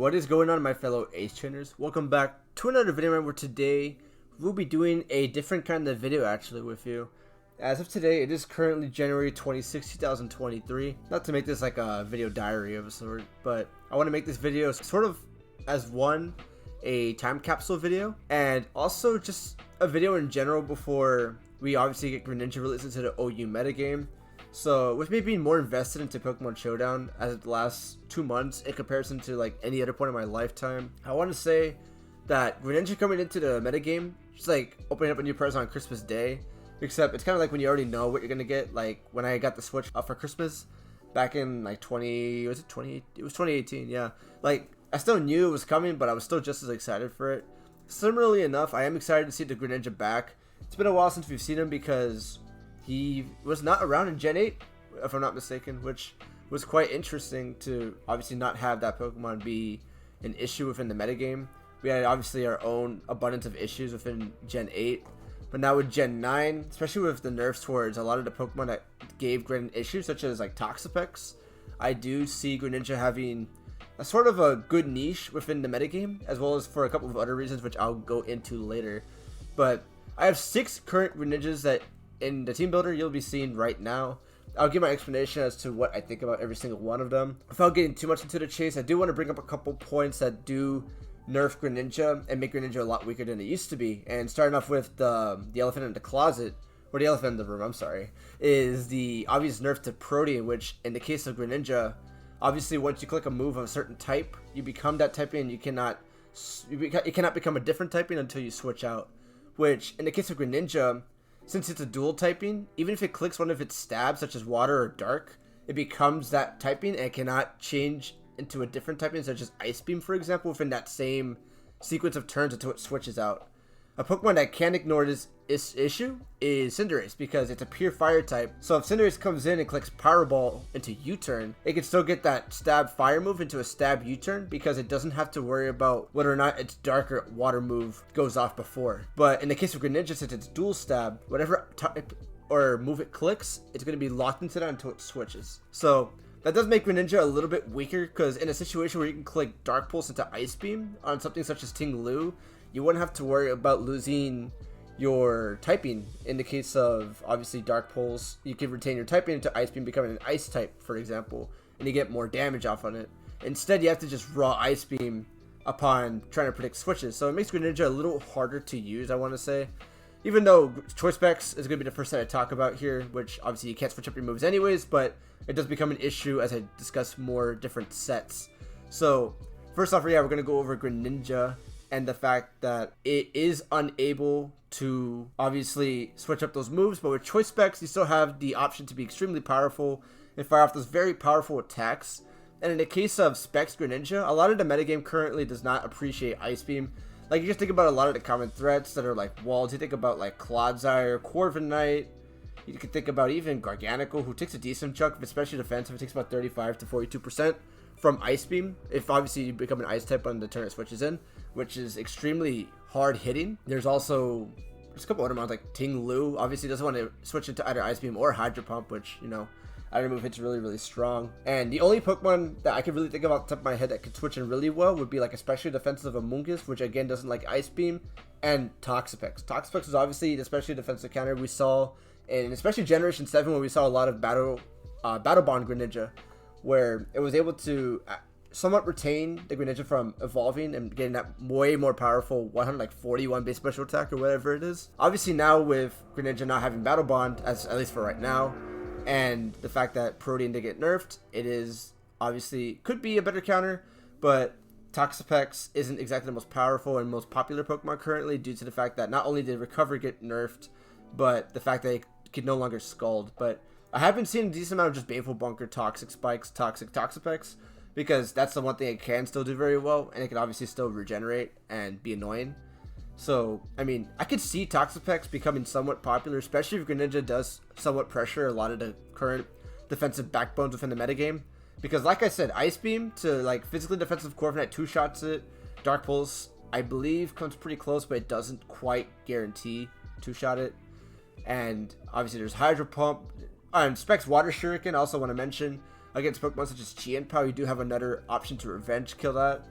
What is going on, my fellow ace trainers? Welcome back to another video where today we'll be doing a different kind of video actually with you. As of today, it is currently January 26, 2023. Not to make this like a video diary of a sort, but I want to make this video sort of as a time capsule video, and also just a video in general before we obviously get Greninja released into the OU metagame. So with me being more invested into Pokemon Showdown as of the last 2 months in comparison to like any other point in my lifetime, I want to say that Greninja coming into the metagame, just like opening up a new present on Christmas Day, except it's kind of like when you already know what you're gonna get. Like when I got the Switch up for Christmas back in like it was 2018, yeah. Like I still knew it was coming, but I was still just as excited for it. Similarly enough, I am excited to see the Greninja back. It's been a while since we've seen him because he was not around in Gen 8, if I'm not mistaken, which was quite interesting to obviously not have that Pokemon be an issue within the metagame. We had obviously our own abundance of issues within Gen 8, but now with Gen 9, especially with the nerfs towards a lot of the Pokemon that gave Greninja issues, such as like Toxapex, I do see Greninja having a sort of a good niche within the metagame, as well as for a couple of other reasons, which I'll go into later. But I have 6 current Greninjas that in the team builder you'll be seeing right now. I'll give my explanation as to what I think about every single one of them. Without getting too much into the chase, I do want to bring up a couple points that do nerf Greninja and make Greninja a lot weaker than it used to be. And starting off with the elephant in the closet, or the elephant in the room, I'm sorry, is the obvious nerf to Protean, which in the case of Greninja, obviously once you click a move of a certain type, you become that typing, and you cannot become a different typing until you switch out. Which in the case of Greninja, since it's a dual typing, even if it clicks one of its stabs, such as water or dark, it becomes that typing and it cannot change into a different typing, such as Ice Beam, for example, within that same sequence of turns until it switches out. A Pokemon that can't ignore this issue is Cinderace, because it's a pure fire type. So if Cinderace comes in and clicks Power Ball into U-turn, it can still get that stab fire move into a stab U-turn, because it doesn't have to worry about whether or not its dark or water move goes off before. But in the case of Greninja, since it's dual stab, whatever type or move it clicks, it's going to be locked into that until it switches. So that does make Greninja a little bit weaker, because in a situation where you can click Dark Pulse into Ice Beam on something such as Ting Lu, you wouldn't have to worry about losing your typing. In the case of obviously Dark Pulse, you can retain your typing into Ice Beam, becoming an Ice type, for example, and you get more damage off on it. Instead, you have to just raw Ice Beam upon trying to predict switches, so it makes Greninja a little harder to use, I want to say. Even though Choice Specs is going to be the first set I talk about here, which obviously you can't switch up your moves anyways, but it does become an issue as I discuss more different sets. So first off, yeah, we're going to go over Greninja and the fact that it is unable to obviously switch up those moves, but with Choice Specs you still have the option to be extremely powerful and fire off those very powerful attacks. And in the case of Specs Greninja, a lot of the metagame currently does not appreciate Ice Beam. Like, you just think about a lot of the common threats that are like walls. You think about like Clodsire, Corviknight. You can think about even Garganacl, who takes a decent chunk, especially defensive. It takes about 35 to 42% from Ice Beam, if obviously you become an Ice type on the turn it switches in, which is extremely hard hitting. There's also a couple other mods like Ting Lu, obviously doesn't want to switch into either Ice Beam or Hydro Pump, which, you know, either move hits really strong. And the only Pokemon that I could really think of off the top of my head that could switch in really well would be like especially defensive Amoonguss, which again doesn't like Ice Beam, and Toxapex. Toxapex is obviously the especially defensive counter we saw, and especially Generation 7 where we saw a lot of Battle Bond Greninja, where it was able to somewhat retain the Greninja from evolving and getting that way more powerful 141 base special attack or whatever it is. Obviously now with Greninja not having Battle Bond, at least for right now, and the fact that Protean did get nerfed, it is obviously could be a better counter, but Toxapex isn't exactly the most powerful and most popular Pokemon currently, due to the fact that not only did Recover get nerfed, but the fact that it could no longer Scald. But I have been seeing a decent amount of just Baneful Bunker, Toxic Spikes, Toxic Toxapex, because that's the one thing it can still do very well, and it can obviously still regenerate and be annoying. So, I mean, I could see Toxapex becoming somewhat popular, especially if Greninja does somewhat pressure a lot of the current defensive backbones within the metagame. Because like I said, Ice Beam to like physically defensive Corviknight 2-shots it. Dark Pulse, I believe, comes pretty close, but it doesn't quite guarantee 2-shot it. And obviously there's Hydro Pump. And Specs Water Shuriken, I also want to mention, against Pokemon such as Chien-Pao, you do have another option to revenge kill that.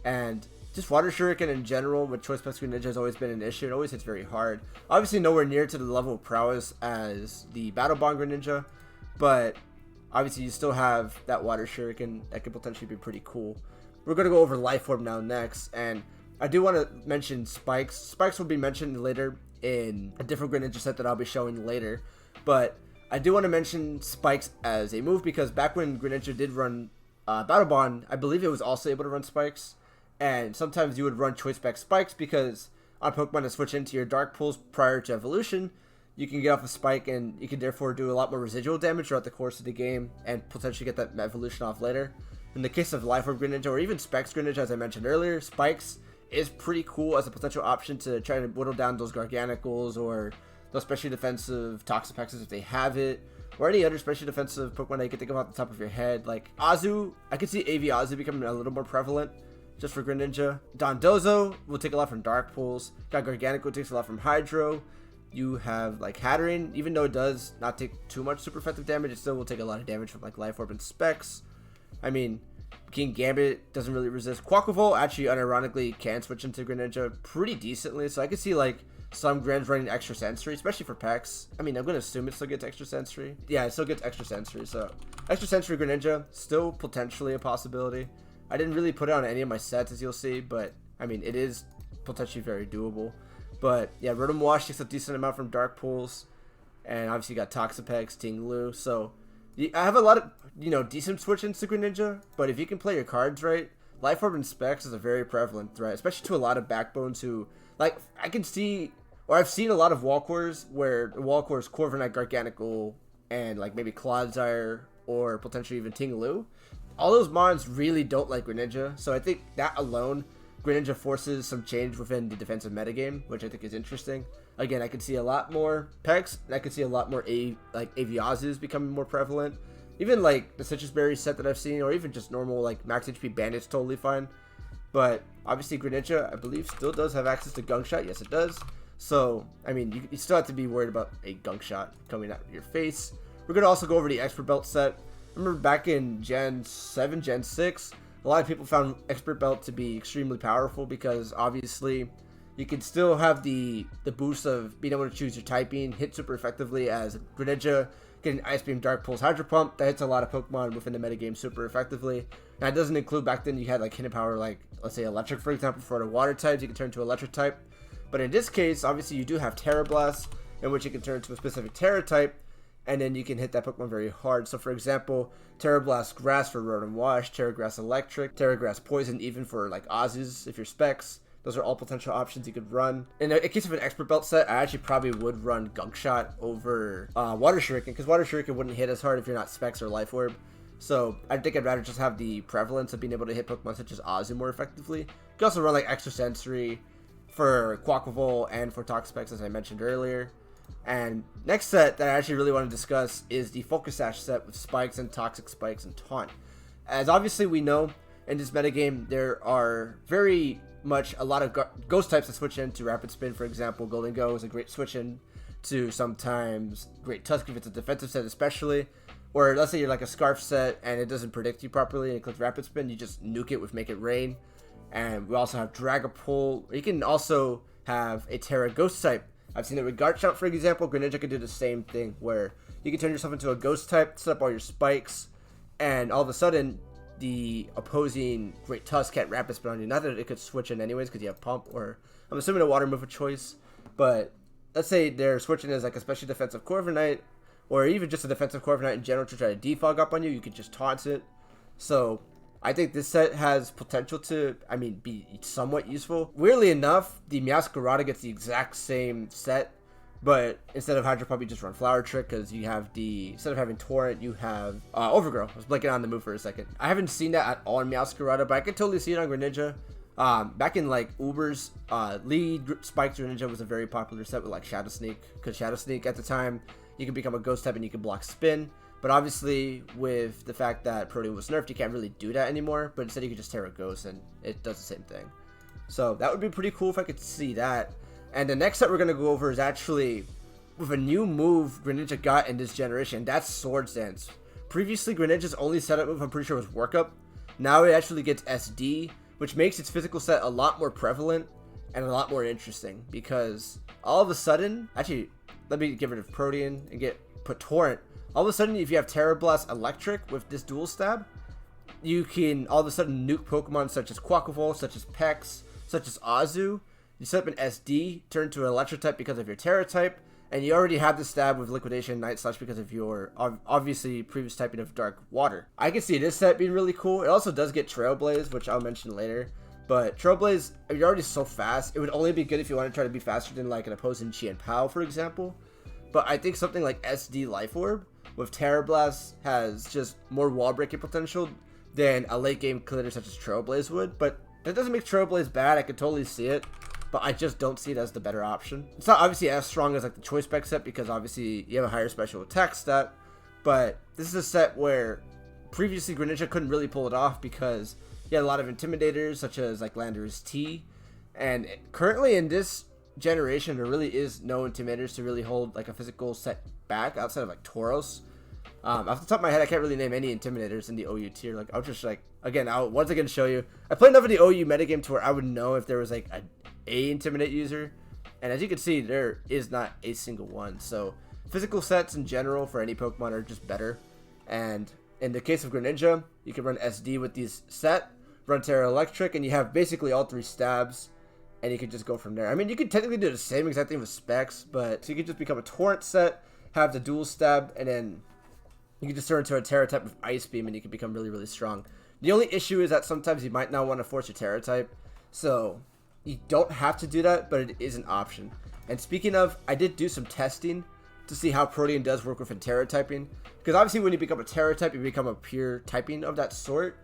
And just Water Shuriken in general with Choice Specs Greninja has always been an issue. It always hits very hard. Obviously nowhere near to the level of prowess as the Battle Bond Greninja, but obviously you still have that Water Shuriken that could potentially be pretty cool. We're going to go over Life Orb now next, and I do want to mention Spikes. Spikes will be mentioned later in a different Greninja set that I'll be showing later, but I do want to mention Spikes as a move because back when Greninja did run Battle Bond, I believe it was also able to run Spikes. And sometimes you would run Choice Spec Spikes because on Pokemon that switch into your Dark Pulse prior to evolution, you can get off a Spike and you can therefore do a lot more residual damage throughout the course of the game and potentially get that evolution off later. In the case of Life Orb Greninja or even Specs Greninja, as I mentioned earlier, Spikes is pretty cool as a potential option to try to whittle down those Garganicles or those specially defensive Toxapexes if they have it, or any other specially defensive Pokemon that you can think of off the top of your head. Like Azu, I could see AV Azu becoming a little more prevalent just for Greninja. Dondozo will take a lot from Dark Pulse. Got Garganico takes a lot from Hydro. You have like Hatterene, even though it does not take too much super effective damage, it still will take a lot of damage from like Life Orb and Specs. I mean, King Gambit doesn't really resist. Quaquaval actually unironically can switch into Greninja pretty decently, so I could see like some Grens running Extra Sensory, especially for Pex. I mean, I'm going to assume it still gets Extra Sensory. Yeah, it still gets Extra Sensory, so Extra Sensory Greninja, still potentially a possibility. I didn't really put it on any of my sets, as you'll see, but I mean, it is potentially very doable. But yeah, Rotom Wash takes a decent amount from Dark Pulse, and obviously you got Toxapex, Ting-Lu, so I have a lot of, decent switch-ins to Greninja, but if you can play your cards right, Life Orb and Specs is a very prevalent threat, especially to a lot of Backbones who, like, I can see, or I've seen a lot of Walkors where the Walkors Corviknight, Garganical, and like maybe Clodsire, or potentially even Ting-Lu. All those mons really don't like Greninja, so I think that alone, Greninja forces some change within the defensive metagame, which I think is interesting. Again, I can see a lot more Pex, and I can see a lot more Aviazus becoming more prevalent. Even like the Citrus Berry set that I've seen, or even just normal like max HP Bandits, totally fine. But obviously Greninja, I believe, still does have access to Gunk Shot. Yes, it does. So, I mean, you still have to be worried about a Gunk Shot coming out of your face. We're going to also go over the Expert Belt set. Remember back in Gen 7, Gen 6, a lot of people found Expert Belt to be extremely powerful because obviously you can still have the boost of being able to choose your typing, hit super effectively as Greninja, getting Ice Beam, Dark Pulse, Hydro Pump. That hits a lot of Pokemon within the metagame super effectively. And that doesn't include back then you had like hidden power like, let's say Electric for example, for the water types, you can turn to Electric type. But in this case, obviously you do have Terra Blast, in which you can turn to a specific Terra type, and then you can hit that Pokemon very hard. So for example, Terra Blast Grass for Rotom Wash, Terra Grass Electric, Terra Grass Poison even for like Azus if you're Specs. Those are all potential options you could run. In case of an Expert Belt set, I actually probably would run Gunk Shot over Water Shuriken, because Water Shuriken wouldn't hit as hard if you're not Specs or Life Orb. So I think I'd rather just have the prevalence of being able to hit Pokemon such as Azu more effectively. You can also run like Extra Sensory for Quaquaval and for Toxapex, as I mentioned earlier. And next set that I actually really want to discuss is the Focus Sash set with Spikes and Toxic Spikes and Taunt. As obviously we know, in this metagame, there are very much a lot of ghost types that switch into Rapid Spin, for example. Golden Go is a great switch in to sometimes Great Tusk if it's a defensive set especially. Or let's say you're like a Scarf set and it doesn't predict you properly and it clicks Rapid Spin, you just nuke it with Make It Rain. And we also have Dragapult. You can also have a Terra Ghost type. I've seen it with Garchomp, for example. Greninja can do the same thing, where you can turn yourself into a Ghost type, set up all your spikes, and all of a sudden, the opposing Great Tusk can't Rapid Spin on you. Not that it could switch in anyways, because you have Pump, or I'm assuming a Water move of choice. But let's say they're switching as like a special defensive Corviknight, or even just a defensive Corviknight in general to try to defog up on you. You could just taunt it. So I think this set has potential to, be somewhat useful. Weirdly enough, the Meowscarada gets the exact same set, but instead of Hydro Pump, you just run Flower Trick, because you have instead of having Torrent, you have Overgrow. I was blanking on the move for a second. I haven't seen that at all in Meowscarada, but I could totally see it on Greninja. Back in like Uber's lead Spiked Greninja was a very popular set with like Shadow Sneak, because Shadow Sneak at the time, you can become a Ghost type and you can block Spin. But obviously, with the fact that Protean was nerfed, you can't really do that anymore. But instead, you can just Terra Ghost, and it does the same thing. So that would be pretty cool if I could see that. And the next set we're going to go over is actually with a new move Greninja got in this generation. That's Swords Dance. Previously, Greninja's only setup move, I'm pretty sure, was Work Up. Now it actually gets SD, which makes its physical set a lot more prevalent and a lot more interesting, because all of a sudden, actually, let me get rid of Protean and put Torrent. All of a sudden, if you have Terra Blast Electric with this dual stab, you can all of a sudden nuke Pokemon such as Quaquaval, such as Pex, such as Azu. You set up an SD, turn to an Electric type because of your Terra type, and you already have the stab with Liquidation Night Slash because of your obviously previous typing of Dark Water. I can see this set being really cool. It also does get Trailblaze, which I'll mention later. But Trailblaze, you're already so fast, it would only be good if you want to try to be faster than like an opposing Chien-Pao, for example. But I think something like SD Life Orb with Terra Blast has just more wall breaking potential than a late game killer such as Trailblaze would. But that doesn't make Trailblaze bad, I could totally see it. But I just don't see it as the better option. It's not obviously as strong as like the Choice Spec set because obviously you have a higher special attack stat. But this is a set where previously Greninja couldn't really pull it off because you had a lot of intimidators such as like Landorus T. And currently in this generation there really is no intimidators to really hold like a physical set back outside of like Tauros. Off the top of my head, I can't really name any intimidators in the OU tier. Like I'll just like again, I'll once again show you. I played enough of the OU metagame to where I would know if there was like a intimidate user, and as you can see, there is not a single one. So physical sets in general for any Pokemon are just better. And in the case of Greninja, you can run SD with these set, run Terra Electric, and you have basically all three stabs, and you can just go from there. I mean, you could technically do the same exact thing with specs, but so you could just become a Torrent set, have the dual stab, and then you can just turn into a Terra type with Ice Beam, and you can become really, really strong. The only issue is that sometimes you might not want to force your Terra type, so you don't have to do that, but it is an option. And speaking of, I did do some testing to see how Protean does work within Terra typing, because obviously when you become a Terra type, you become a pure typing of that sort.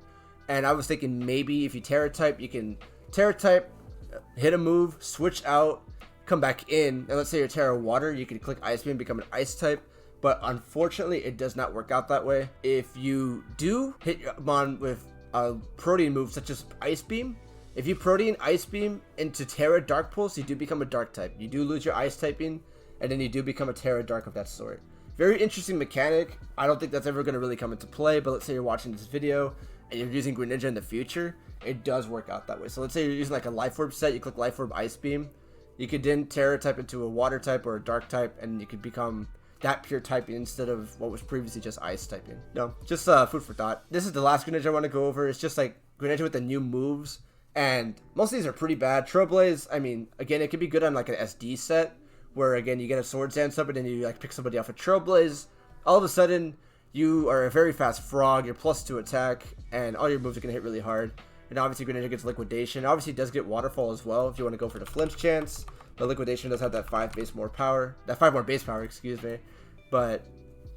And I was thinking maybe if you Terra type, you can Terra type, hit a move, switch out, come back in, and let's say you're Terra Water, you can click Ice Beam, become an Ice type. But unfortunately, it does not work out that way. If you do hit your Mon with a Protean move such as Ice Beam, if you Protean Ice Beam into Terra Dark Pulse, you do become a Dark type. You do lose your Ice typing, and then you do become a Terra Dark of that sort. Very interesting mechanic. I don't think that's ever going to really come into play, but let's say you're watching this video and you're using Greninja in the future, it does work out that way. So let's say you're using like a Life Orb set, you click Life Orb Ice Beam, you could then Terra type into a Water type or a Dark type, and you could become that pure typing instead of what was previously just Ice typing. No, just food for thought. This is the last Greninja I want to go over. It's just like Greninja with the new moves, and most of these are pretty bad. Trailblaze, I mean, again, it could be good on like an SD set, where again you get a Swords Dance up and then you like pick somebody off a Trailblaze. All of a sudden, you are a very fast frog, you're +2 attack, and all your moves are going to hit really hard. And obviously Greninja gets Liquidation. Obviously it does get Waterfall as well if you want to go for the flinch chance. But Liquidation does have that 5 more base power, excuse me. But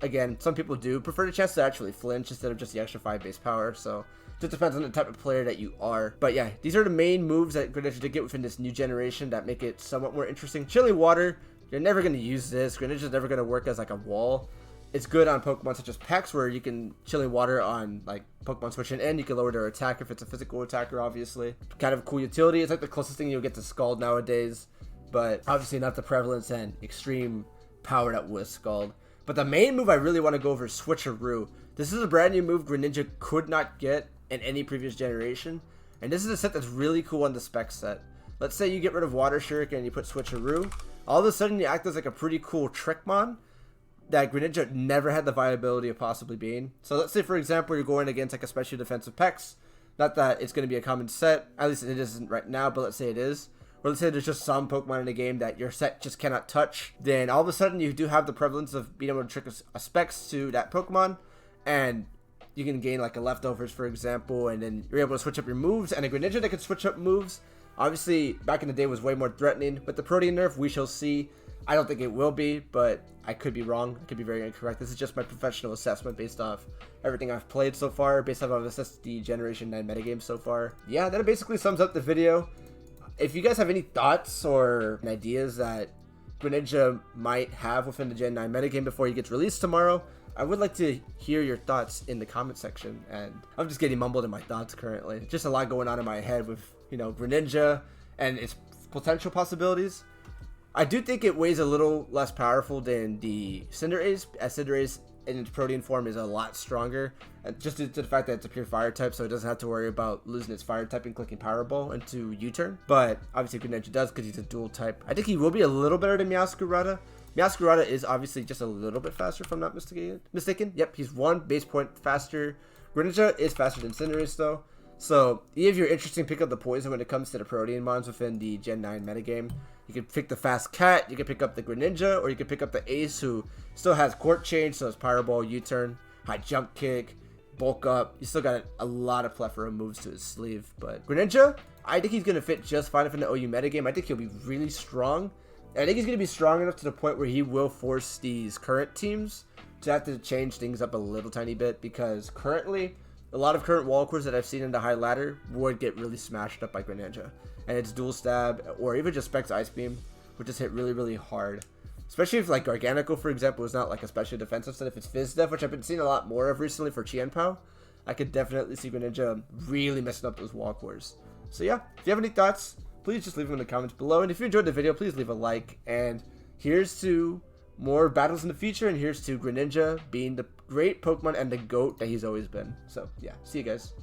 again, some people do prefer the chance to actually flinch instead of just the extra 5 base power. So it just depends on the type of player that you are. But yeah, these are the main moves that Greninja did get within this new generation that make it somewhat more interesting. Chilling Water, you're never going to use this. Greninja's never going to work as like a wall. It's good on Pokemon such as Pex, where you can Chilling Water on like Pokemon switching in. You can lower their attack if it's a physical attacker, obviously. Kind of cool utility. It's like the closest thing you'll get to Scald nowadays, but obviously not the prevalence and extreme power that was Scald. But the main move I really want to go over is Switcheroo. This is a brand new move Greninja could not get in any previous generation, and this is a set that's really cool on the spec set. Let's say you get rid of Water Shuriken and you put Switcheroo. All of a sudden you act as like a pretty cool Trickmon that Greninja never had the viability of possibly being. So let's say, for example, you're going against like a special defensive Pex. Not that it's going to be a common set, at least it isn't right now, but let's say it is. Or let's say there's just some Pokemon in the game that your set just cannot touch. Then all of a sudden you do have the prevalence of being able to trick a Specs to that Pokemon, and you can gain like a Leftovers, for example, and then you're able to switch up your moves. And a Greninja that can switch up moves, obviously back in the day was way more threatening. With the Protean nerf, we shall see. I don't think it will be, but I could be wrong. I could be very incorrect. This is just my professional assessment based off everything I've played so far, based off I've assessed the Generation 9 metagame so far. Yeah, that basically sums up the video. If you guys have any thoughts or ideas that Greninja might have within the Gen 9 metagame before he gets released tomorrow, I would like to hear your thoughts in the comment section. And I'm just getting mumbled in my thoughts currently. Just a lot going on in my head with, you know, Greninja and its potential possibilities. I do think it weighs a little less powerful than the Cinderace, as Cinderace in its protein form is a lot stronger, and just due to the fact that it's a pure fire type, so it doesn't have to worry about losing its fire type and clicking Power Ball into U-turn. But obviously Greninja does because he's a dual type. I think he will be a little better than Meowscarada. Meowscarada is obviously just a little bit faster if I'm not mistaken. Yep, he's 1 base point faster. Greninja is faster than Cinderace though. So if you're interested in pick up the poison when it comes to the protein mons within the Gen 9 metagame, you can pick the fast cat, you can pick up the Greninja, or you can pick up the Ace, who still has Court Change, so it's Power Ball, U-turn, high jump kick, bulk up. You still got a lot of plethora of moves to his sleeve. But Greninja, I think he's going to fit just fine in the OU metagame. I think he'll be really strong. And I think he's going to be strong enough to the point where he will force these current teams to have to change things up a little tiny bit, because currently, a lot of current wall cores that I've seen in the high ladder would get really smashed up by Greninja. And it's dual stab, or even just Specs Ice Beam, would just hit really, really hard. Especially if, like, Garganico, for example, is not, like, a special defensive set. If it's Fizz Def, which I've been seeing a lot more of recently for Qianpao, I could definitely see Greninja really messing up those wall cores. So, yeah, if you have any thoughts, please just leave them in the comments below. And if you enjoyed the video, please leave a like. And here's to more battles in the future, and here's to Greninja being the great Pokemon and the GOAT that he's always been. So, yeah, see you guys.